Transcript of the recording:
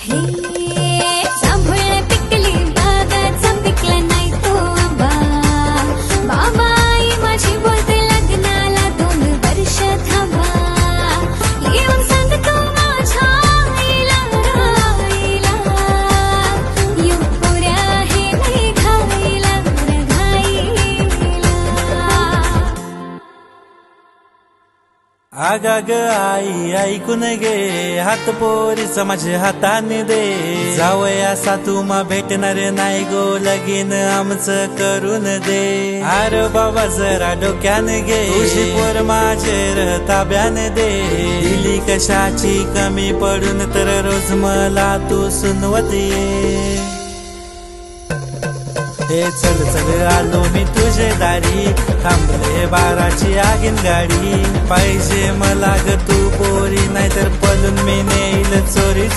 हे जांभूळ पिकली बागाचा पिकला नाही तो आंबा. बाबा आई माझी बोलते लग्नाला 2 वर्ष थांबा. येऊन सांगतो माझ्या आईला राईला, येऊ पोऱ्या हे नाही घाईला घाईला. आगाग आई ऐकून घे, हात पोरीचा माझ्या हाताने दे. जावयासा तुम्हा भेटणार नाही गो, लगीन आमचं करून दे. अरे बाबा जरा डोक्याने घे, तुझी पोर माझे ताब्याने दे. दिली कशाची कमी पडून तर रोज मला तू सुनवत ये. हे चल चल आलो मी तुझे दारी, थांबले 12ची आगीन गाडी. पाहिजे मला ग तू पोरी, नाहीतर पळून मी नेईल चोरी.